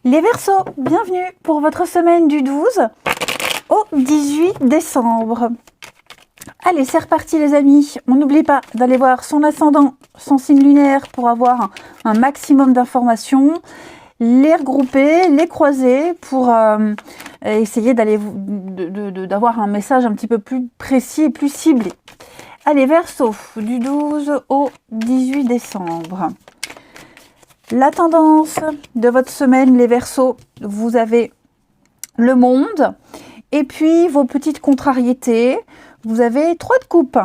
Les Verseaux, bienvenue pour votre semaine du 12 au 18 décembre. Allez, c'est reparti les amis. On n'oublie pas d'aller voir son ascendant, son signe lunaire pour avoir un maximum d'informations, les regrouper, les croiser pour essayer d'avoir un message un petit peu plus précis et plus ciblé. Allez, Verseaux, du 12 au 18 décembre. La tendance de votre semaine, les Verseaux, vous avez le monde et puis vos petites contrariétés. Vous avez 3 de coupe.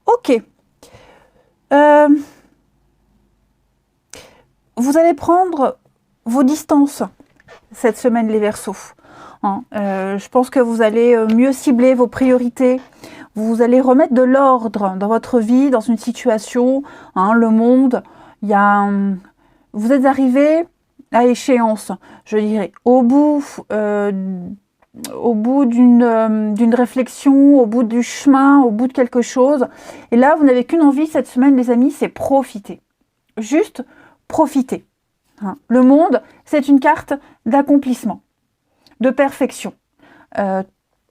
Ok. Vous allez prendre vos distances cette semaine, les Verseaux. Je pense que vous allez mieux cibler vos priorités. Vous allez remettre de l'ordre dans votre vie, dans une situation, le monde. Vous êtes arrivé à échéance, je dirais, au bout d'une réflexion, au bout du chemin, au bout de quelque chose. Et là, vous n'avez qu'une envie cette semaine, les amis, c'est profiter. Juste profiter. Le monde, c'est une carte d'accomplissement, de perfection.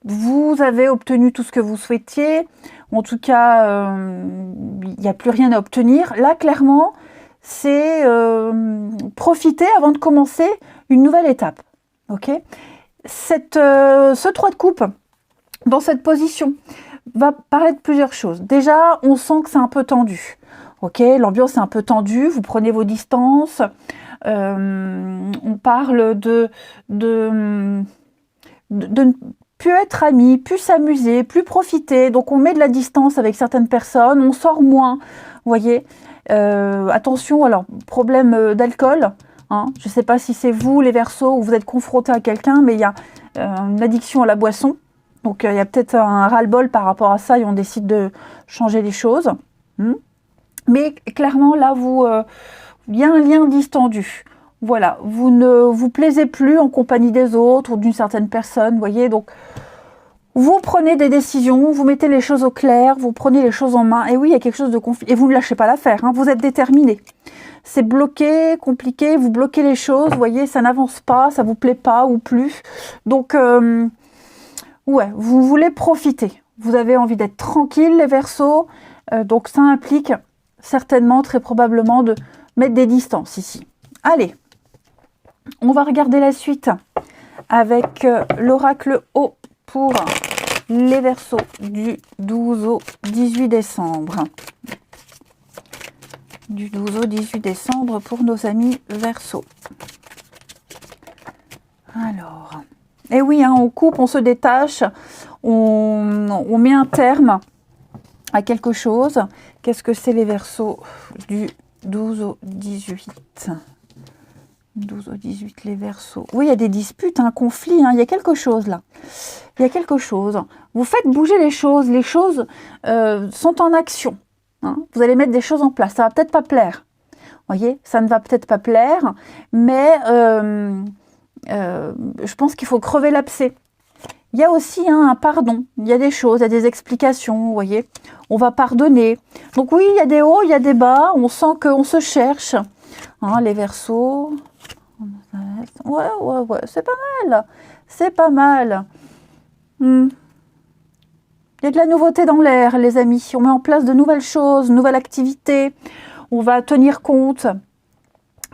Vous avez obtenu tout ce que vous souhaitiez. En tout cas, il n'y a plus rien à obtenir. Là, clairement, c'est profiter avant de commencer une nouvelle étape. Ok ? Ce 3 de coupe, dans cette position, va parler de plusieurs choses. Déjà, on sent que c'est un peu tendu. Ok ? L'ambiance est un peu tendue, vous prenez vos distances. On parle de ne plus être amis, plus s'amuser, plus profiter. Donc on met de la distance avec certaines personnes, on sort moins, vous voyez. Attention, alors, problème d'alcool. Je ne sais pas si c'est vous, les Verseaux, ou vous êtes confrontés à quelqu'un, mais il y a une addiction à la boisson. Donc, il y a peut-être un ras-le-bol par rapport à ça et on décide de changer les choses. Mais clairement, là, il y a un lien distendu. Voilà, vous ne vous plaisez plus en compagnie des autres ou d'une certaine personne, vous voyez. Donc, vous prenez des décisions, vous mettez les choses au clair, vous prenez les choses en main. Et oui, il y a quelque chose de conflit. Et vous ne lâchez pas l'affaire, vous êtes déterminé. C'est bloqué, compliqué, vous bloquez les choses, vous voyez, ça n'avance pas, ça vous plaît pas ou plus. Donc, ouais, vous voulez profiter. Vous avez envie d'être tranquille, les Verseaux. Donc, ça implique certainement, très probablement, de mettre des distances ici. Allez, on va regarder la suite avec l'oracle O pour les Verseaux du 12 au 18 décembre. Du 12 au 18 décembre pour nos amis Verseaux. Alors, et oui, on coupe, on se détache, on met un terme à quelque chose. Qu'est-ce que c'est les Verseaux du 12 au 18 ? 12 au 18, les Verseaux. Oui, il y a des disputes, un conflit, il y a quelque chose là. Il y a quelque chose. Vous faites bouger les choses sont en action. Vous allez mettre des choses en place. Ça va peut-être pas plaire. Vous voyez, ça ne va peut-être pas plaire, mais je pense qu'il faut crever l'abcès. Il y a aussi un pardon. Il y a des choses, il y a des explications, vous voyez. On va pardonner. Donc oui, il y a des hauts, il y a des bas. On sent qu'on se cherche. Les Verseaux. Ouais, c'est pas mal. C'est pas mal. Il y a de la nouveauté dans l'air, les amis. On met en place de nouvelles choses, nouvelles activités. On va tenir compte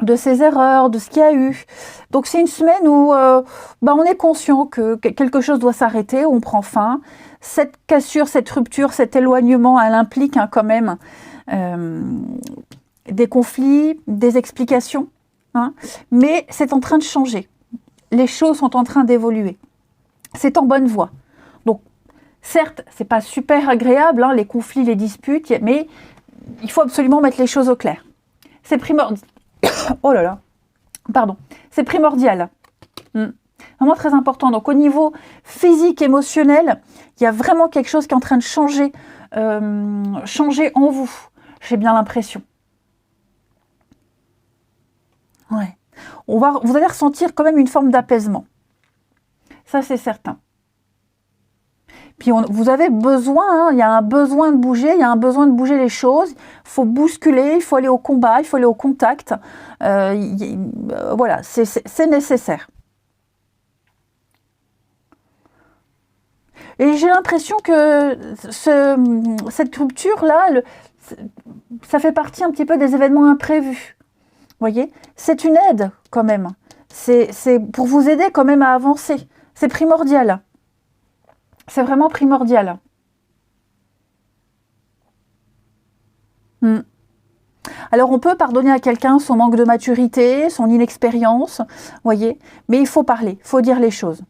de ses erreurs, de ce qu'il y a eu. Donc, c'est une semaine où on est conscient que quelque chose doit s'arrêter, on prend fin. Cette cassure, cette rupture, cet éloignement, elle implique quand même des conflits, des explications. Mais c'est en train de changer. Les choses sont en train d'évoluer. C'est en bonne voie. Donc, certes, c'est pas super agréable, les conflits, les disputes, mais il faut absolument mettre les choses au clair. C'est primordial. Oh là là, pardon. C'est primordial. Vraiment très important. Donc, au niveau physique, émotionnel, il y a vraiment quelque chose qui est en train de changer en vous. J'ai bien l'impression. Ouais. Vous allez ressentir quand même une forme d'apaisement. Ça, c'est certain. Puis vous avez besoin, hein, il y a un besoin de bouger, il y a un besoin de bouger les choses. Il faut bousculer, il faut aller au combat, il faut aller au contact. Voilà, c'est nécessaire. Et j'ai l'impression que cette rupture-là, ça fait partie un petit peu des événements imprévus. Vous voyez, c'est une aide quand même. C'est pour vous aider quand même à avancer. C'est primordial. C'est vraiment primordial. Alors on peut pardonner à quelqu'un son manque de maturité, son inexpérience, voyez, mais il faut parler, il faut dire les choses.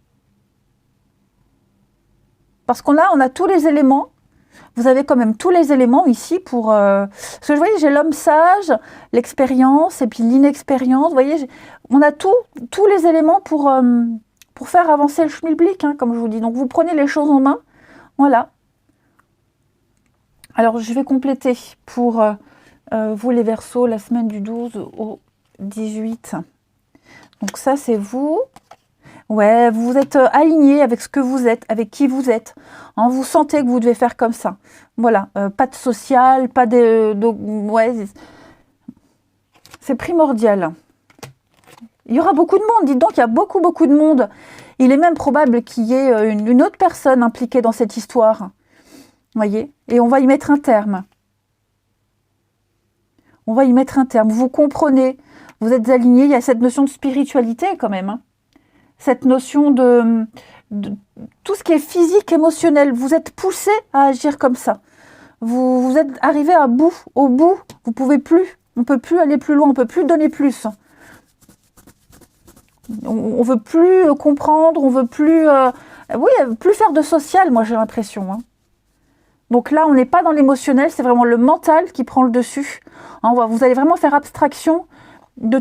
Parce on a tous les éléments, vous avez quand même tous les éléments ici pour... Parce que vous voyez, j'ai l'homme sage, l'expérience et puis l'inexpérience, vous voyez, on a tous les éléments pour faire avancer le schmilblick, hein, comme je vous dis. Donc vous prenez les choses en main, voilà. Alors je vais compléter pour vous les Verseaux, la semaine du 12 au 18. Donc ça c'est vous. Ouais, vous êtes aligné avec ce que vous êtes, avec qui vous êtes. Hein, vous sentez que vous devez faire comme ça. Voilà, pas de social, pas ouais, c'est primordial. Il y aura beaucoup de monde, dites donc, il y a beaucoup de monde. Il est même probable qu'il y ait une autre personne impliquée dans cette histoire. Voyez, et on va y mettre un terme. On va y mettre un terme. Vous comprenez, vous êtes alignés, il y a cette notion de spiritualité quand même. Hein. Cette notion de tout ce qui est physique, émotionnel. Vous êtes poussé à agir comme ça. Vous êtes arrivé au bout. Vous pouvez plus. On ne peut plus aller plus loin, on ne peut plus donner plus. On veut plus comprendre, on veut plus... plus faire de social, moi j'ai l'impression. Hein. Donc là, on n'est pas dans l'émotionnel, c'est vraiment le mental qui prend le dessus. Hein, vous allez vraiment faire abstraction de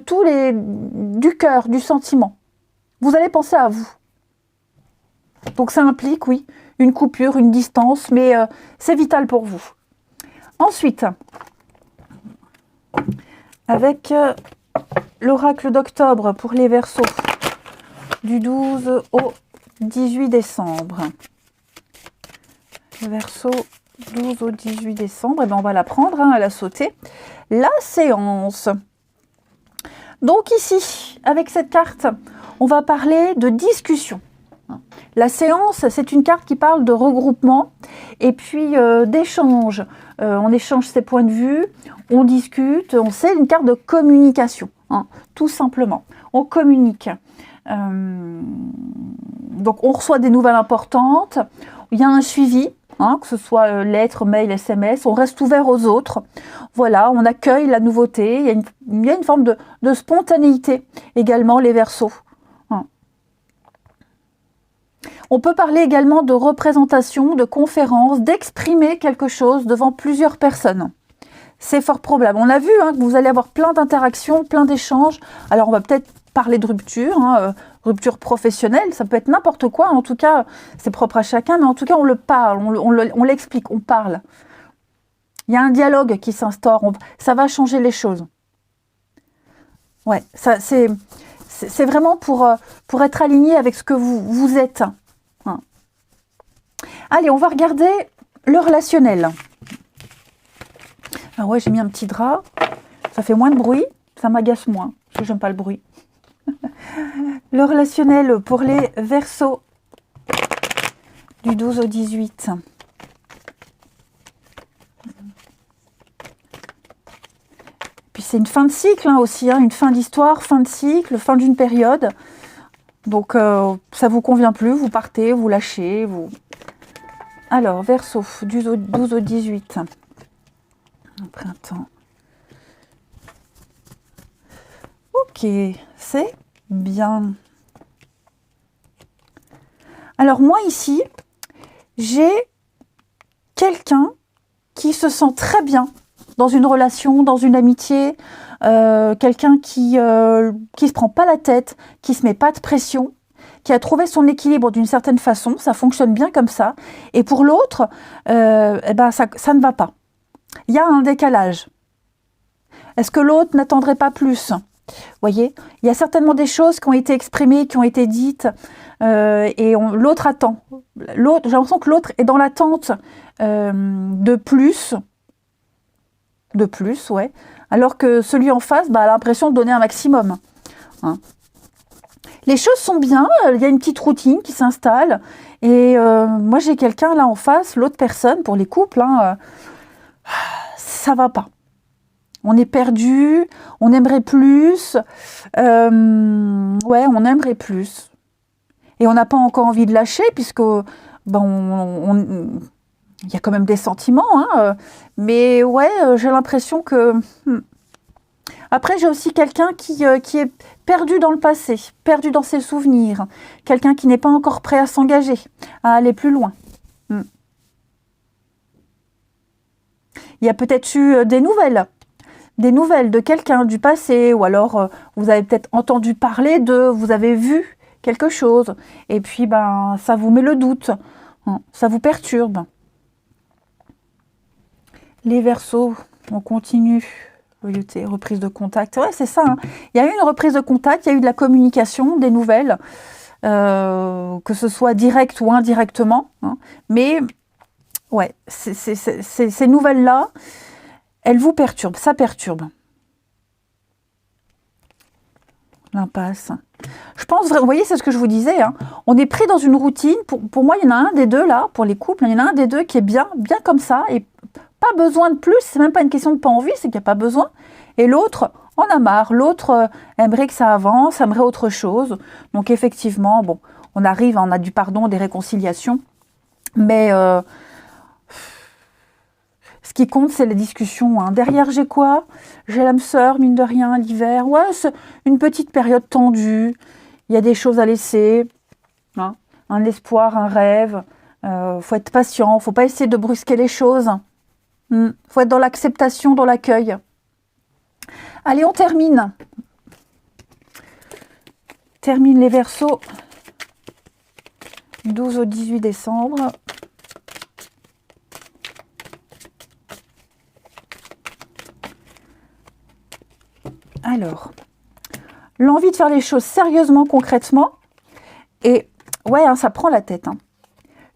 du cœur, du sentiment. Vous allez penser à vous. Donc ça implique, oui, une coupure, une distance, mais c'est vital pour vous. Ensuite, avec l'oracle d'octobre pour les Verseaux, du 12 au 18 décembre. Verseau 12 au 18 décembre, et bien on va la prendre, hein, à la sauter. La séance. Donc ici, avec cette carte, on va parler de discussion. La séance, c'est une carte qui parle de regroupement et puis d'échange. On échange ses points de vue, on discute, c'est une carte de communication, hein, tout simplement. On communique. Donc on reçoit des nouvelles importantes, il y a un suivi, hein, que ce soit lettres, mails, SMS, on reste ouvert aux autres. Voilà, on accueille la nouveauté, il y a une forme de spontanéité également, les Verseaux. On peut parler également de représentation, de conférence, d'exprimer quelque chose devant plusieurs personnes. C'est fort probable. On a vu, hein, que vous allez avoir plein d'interactions, plein d'échanges. Alors on va peut-être parler de rupture, hein, rupture professionnelle, ça peut être n'importe quoi. En tout cas, c'est propre à chacun, mais en tout cas on le parle, on l'explique, on parle. Il y a un dialogue qui s'instaure, ça va changer les choses. Ouais, c'est vraiment pour être aligné avec ce que vous êtes. Hein. Allez, on va regarder le relationnel. Ah ouais, j'ai mis un petit drap. Ça fait moins de bruit, ça m'agace moins, parce que j'aime pas le bruit. Le relationnel pour les Verseaux du 12 au 18. Puis c'est une fin de cycle, hein, aussi, hein, une fin d'histoire, fin de cycle, fin d'une période. Donc ça vous convient plus, vous partez, vous lâchez. Alors, Verseau, du 12 au 18. Printemps. Ok, c'est bien. Alors moi ici, j'ai quelqu'un qui se sent très bien dans une relation, dans une amitié, quelqu'un qui se prend pas la tête, qui se met pas de pression, qui a trouvé son équilibre d'une certaine façon, ça fonctionne bien comme ça. Et pour l'autre, ça ne va pas. Il y a un décalage. Est-ce que l'autre n'attendrait pas plus? Voyez, il y a certainement des choses qui ont été exprimées, qui ont été dites, et l'autre attend. J'ai l'impression que l'autre est dans l'attente de plus, ouais, alors que celui en face a l'impression de donner un maximum. Hein. Les choses sont bien, il y a une petite routine qui s'installe, et moi j'ai quelqu'un là en face, l'autre personne, pour les couples, ça va pas. On est perdu, on aimerait plus, ouais, on aimerait plus. Et on n'a pas encore envie de lâcher, puisque il y a quand même des sentiments, mais ouais, j'ai l'impression que... Après, j'ai aussi quelqu'un qui est perdu dans le passé, perdu dans ses souvenirs, quelqu'un qui n'est pas encore prêt à s'engager, à aller plus loin. Il y a peut-être eu des nouvelles de quelqu'un du passé, ou alors vous avez peut-être entendu parler vous avez vu quelque chose, et puis ça vous met le doute, ça vous perturbe. Les Verseaux, on continue. Reprise de contact, ouais, c'est ça. Il y a eu une reprise de contact, il y a eu de la communication, des nouvelles, que ce soit direct ou indirectement, mais ouais, ces nouvelles-là, elles vous perturbent, ça perturbe. L'impasse. Je pense, vous voyez, c'est ce que je vous disais, on est pris dans une routine, pour moi, il y en a un des deux là, pour les couples, il y en a un des deux qui est bien comme ça, et pas besoin de plus, c'est même pas une question de pas envie, c'est qu'il n'y a pas besoin, et l'autre en a marre, l'autre aimerait que ça avance, aimerait autre chose, donc effectivement, bon, on arrive, on a du pardon, des réconciliations, mais ce qui compte, c'est les discussions. Derrière, j'ai quoi? J'ai l'âme sœur, mine de rien, l'hiver. Ouais, c'est une petite période tendue. Il y a des choses à laisser. Un espoir, un rêve. Faut être patient. Faut pas essayer de brusquer les choses. Faut être dans l'acceptation, dans l'accueil. Allez, on termine. Termine les Verseaux. 12 au 18 décembre. Alors, l'envie de faire les choses sérieusement, concrètement, et ouais, ça prend la tête.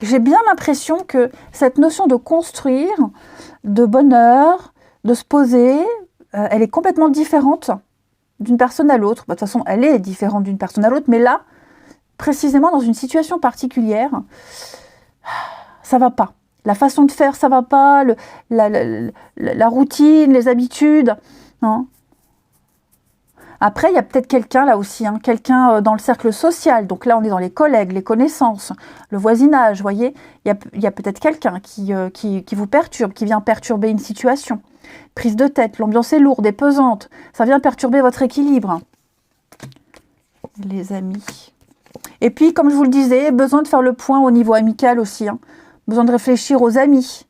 J'ai bien l'impression que cette notion de construire, de bonheur, de se poser, elle est complètement différente d'une personne à l'autre. De toute façon, elle est différente d'une personne à l'autre, mais là, précisément dans une situation particulière, ça va pas. La façon de faire, ça va pas, la routine, les habitudes, Après, il y a peut-être quelqu'un là aussi, quelqu'un dans le cercle social. Donc là, on est dans les collègues, les connaissances, le voisinage, vous voyez. Il y a peut-être quelqu'un qui vous perturbe, qui vient perturber une situation. Prise de tête, l'ambiance est lourde et pesante. Ça vient perturber votre équilibre. Les amis. Et puis, comme je vous le disais, besoin de faire le point au niveau amical aussi. Besoin de réfléchir aux amis.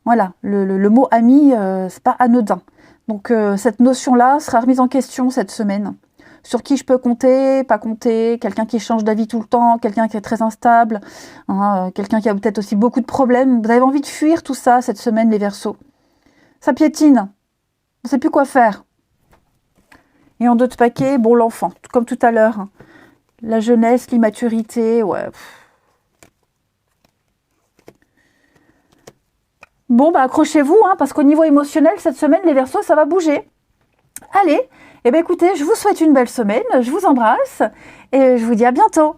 Voilà, le mot ami, c'est pas anodin. Donc cette notion-là sera remise en question cette semaine. Sur qui je peux compter, pas compter, quelqu'un qui change d'avis tout le temps, quelqu'un qui est très instable, quelqu'un qui a peut-être aussi beaucoup de problèmes. Vous avez envie de fuir tout ça cette semaine, les Verseaux. Ça piétine, on ne sait plus quoi faire. Et en d'autres paquets, bon, l'enfant, comme tout à l'heure. La jeunesse, l'immaturité, ouais. Bon, accrochez-vous, parce qu'au niveau émotionnel, cette semaine, les Verseaux, ça va bouger. Allez, écoutez, je vous souhaite une belle semaine, je vous embrasse et je vous dis à bientôt.